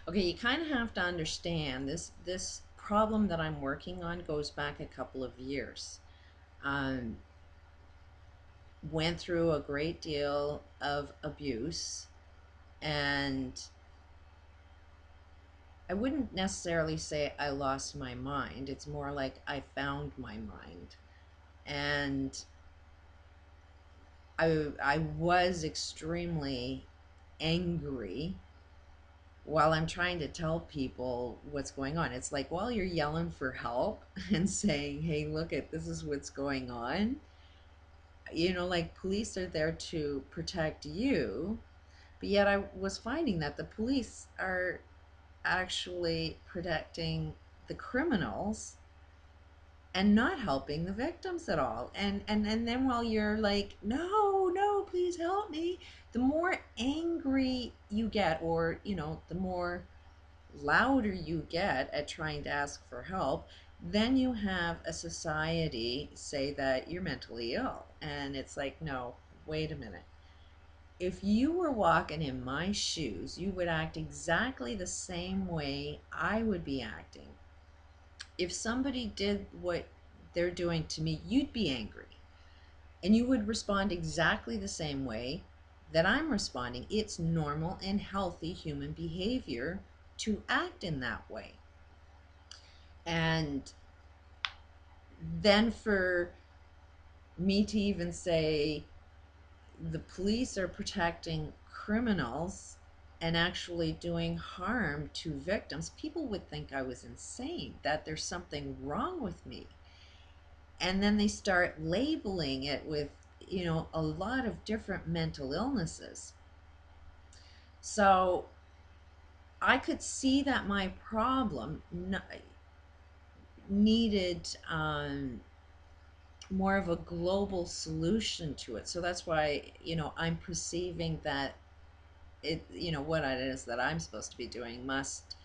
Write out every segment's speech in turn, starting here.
Okay, you kind of have to understand this problem that I'm working on goes back a couple of years. Um, Went through a great deal of abuse, and I wouldn't necessarily say I lost my mind. It's more like I found my mind. And I was extremely angry while I'm trying to tell people what's going on. It's like while you're yelling for help and saying, "Hey, look at this is what's going on." Like police are there to protect you, but yet I was finding that the police are actually protecting the criminals and not helping the victims at all. And then while you're like, no, no, please help me, the more angry you get, or the more louder you get at trying to ask for help, then you have a society say that you're mentally ill. And it's like, no, wait a minute. If you were walking in my shoes, you would act exactly the same way I would be acting. If somebody did what they're doing to me, you'd be angry and you would respond exactly the same way that I'm responding. It's normal and healthy human behavior to act in that way. And then for me to even say the police are protecting criminals and actually doing harm to victims, people would think I was insane, that there's something wrong with me. And then they start labeling it with, a lot of different mental illnesses. So I could see that my problem needed more of a global solution to it. So that's why, I'm perceiving that what it is that I'm supposed to be doing must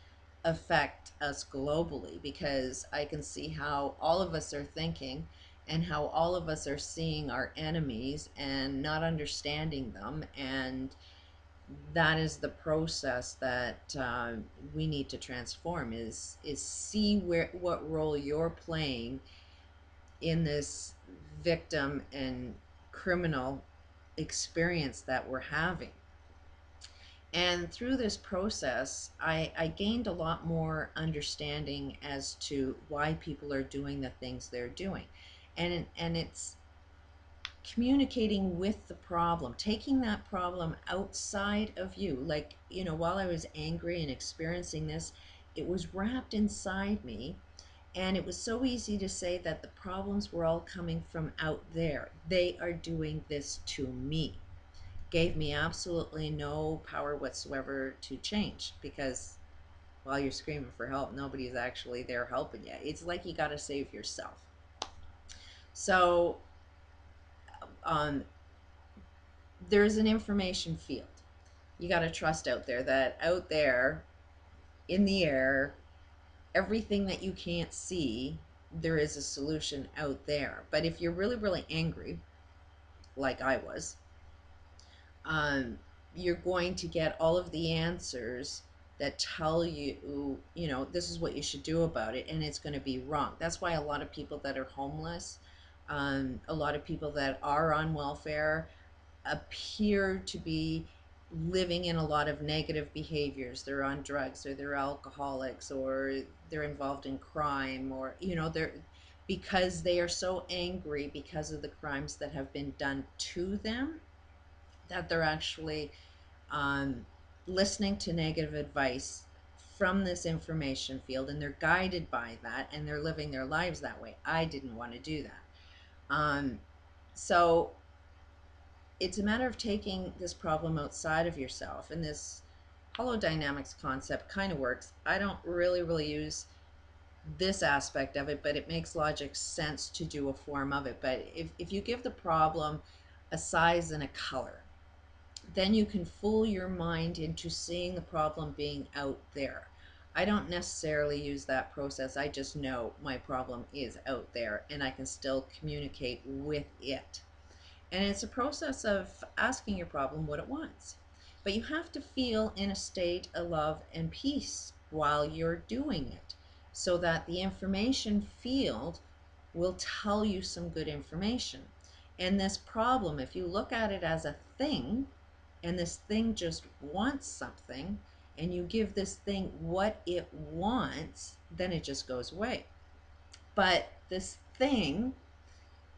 affect us globally, because I can see how all of us are thinking and how all of us are seeing our enemies and not understanding them. And that is the process that we need to transform, is see what role you're playing in this victim and criminal experience that we're having. And through this process, I gained a lot more understanding as to why people are doing the things they're doing. And it's communicating with the problem, taking that problem outside of you. Like, while I was angry and experiencing this, it was wrapped inside me. And it was so easy to say that the problems were all coming from out there. They are doing this to me. Gave me absolutely no power whatsoever to change, because while you're screaming for help, nobody's actually there helping you. It's like you got to save yourself. So um, there's an information field. You got to trust out there, that out there in the air, everything that you can't see, there is a solution out there. But if you're really, really angry, like I was, you're going to get all of the answers that tell you, this is what you should do about it, and it's going to be wrong. That's why a lot of people that are homeless, a lot of people that are on welfare, appear to be living in a lot of negative behaviors. They're on drugs, or they're alcoholics, or they're involved in crime, or they're, because they are so angry because of the crimes that have been done to them, that they're actually um, listening to negative advice from this information field, and they're guided by that, and they're living their lives that way. I didn't want to do that. So it's a matter of taking this problem outside of yourself, and this holodynamics concept kind of works. I don't really use this aspect of it, but it makes logic sense to do a form of it. But if you give the problem a size and a color, then you can fool your mind into seeing the problem being out there. I don't necessarily use that process. I just know my problem is out there and I can still communicate with it. And it's a process of asking your problem what it wants. But you have to feel in a state of love and peace while you're doing it, so that the information field will tell you some good information. And this problem, if you look at it as a thing, and this thing just wants something, and you give this thing what it wants, then it just goes away. But this thing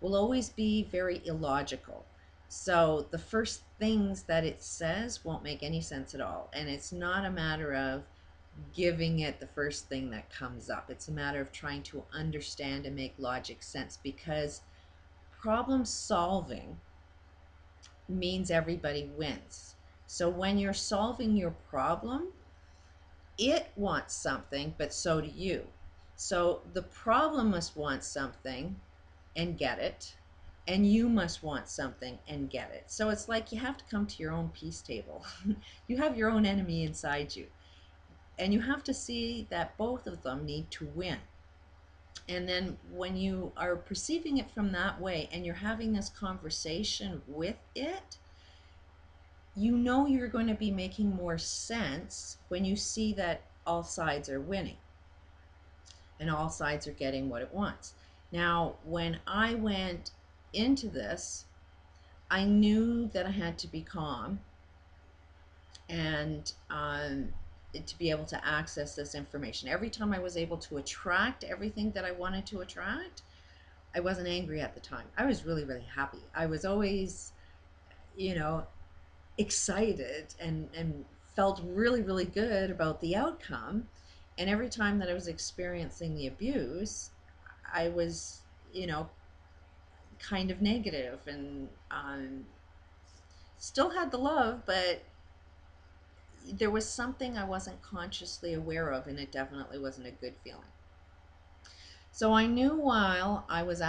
will always be very illogical. So the first things that it says won't make any sense at all. And it's not a matter of giving it the first thing that comes up. It's a matter of trying to understand and make logic sense, because problem solving means everybody wins. So when you're solving your problem, it wants something, but so do you. So the problem must want something and get it, and you must want something and get it. So it's like you have to come to your own peace table. You have your own enemy inside you, and you have to see that both of them need to win. And then when you are perceiving it from that way and you're having this conversation with it, you know you're going to be making more sense when you see that all sides are winning and all sides are getting what it wants. Now, when I went into this, I knew that I had to be calm and to be able to access this information. Every time I was able to attract everything that I wanted to attract, I wasn't angry at the time. I was really, really happy. I was always, you know, excited and felt really, really good about the outcome. And every time that I was experiencing the abuse, I was, you know, kind of negative and still had the love, but there was something I wasn't consciously aware of, and it definitely wasn't a good feeling. So I knew while I was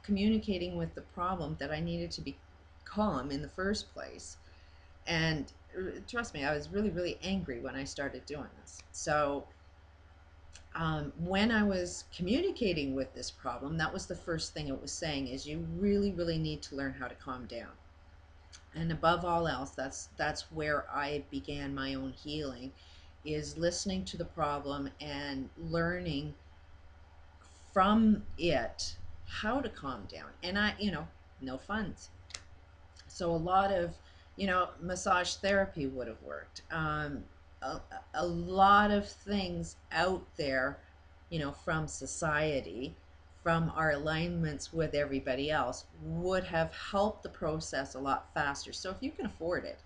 communicating with the problem that I needed to be calm in the first place. And trust me, I was really, really angry when I started doing this. So when I was communicating with this problem, that was the first thing it was saying, is you really, really need to learn how to calm down. And above all else, that's where I began my own healing, is listening to the problem and learning from it how to calm down. And no funds. So a lot of, massage therapy would have worked. A lot of things out there, from society, from our alignments with everybody else, would have helped the process a lot faster. So if you can afford it,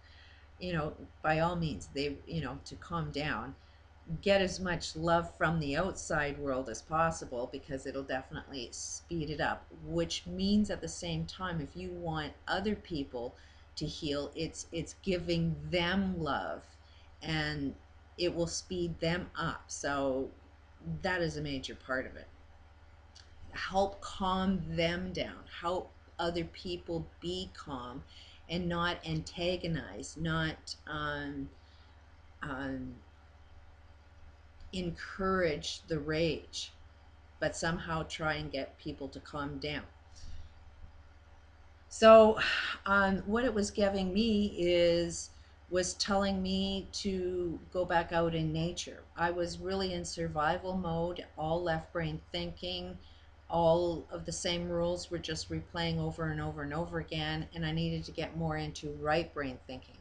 by all means, to calm down, get as much love from the outside world as possible, because it'll definitely speed it up. Which means at the same time, if you want other people to heal, it's giving them love, and it will speed them up. So that is a major part of it. Help calm them down, help other people be calm and not antagonize, not encourage the rage, but somehow try and get people to calm down. So what it was giving me was telling me to go back out in nature. I was really in survival mode, all left brain thinking, all of the same rules were just replaying over and over and over again, and I needed to get more into right brain thinking.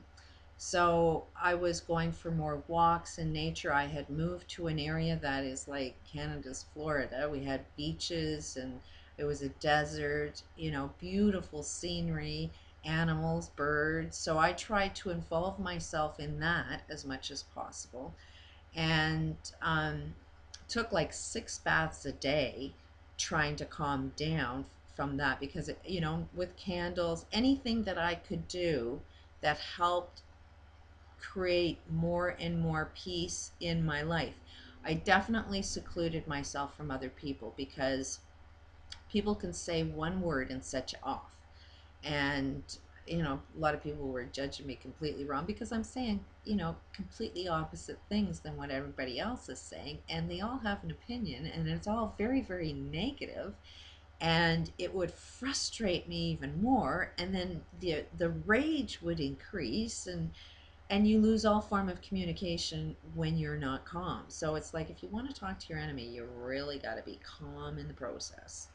So I was going for more walks in nature. I had moved to an area that is like Canada's Florida. We had beaches and it was a desert, beautiful scenery, animals, birds. So I tried to involve myself in that as much as possible, and took like 6 baths a day trying to calm down from that, because with candles, anything that I could do that helped create more and more peace in my life. I definitely secluded myself from other people, because people can say one word and set you off. And, a lot of people were judging me completely wrong, because I'm saying, completely opposite things than what everybody else is saying. And they all have an opinion, and it's all very, very negative. And it would frustrate me even more. And then the rage would increase. And and you lose all form of communication when you're not calm. So it's like if you want to talk to your enemy, you really got to be calm in the process.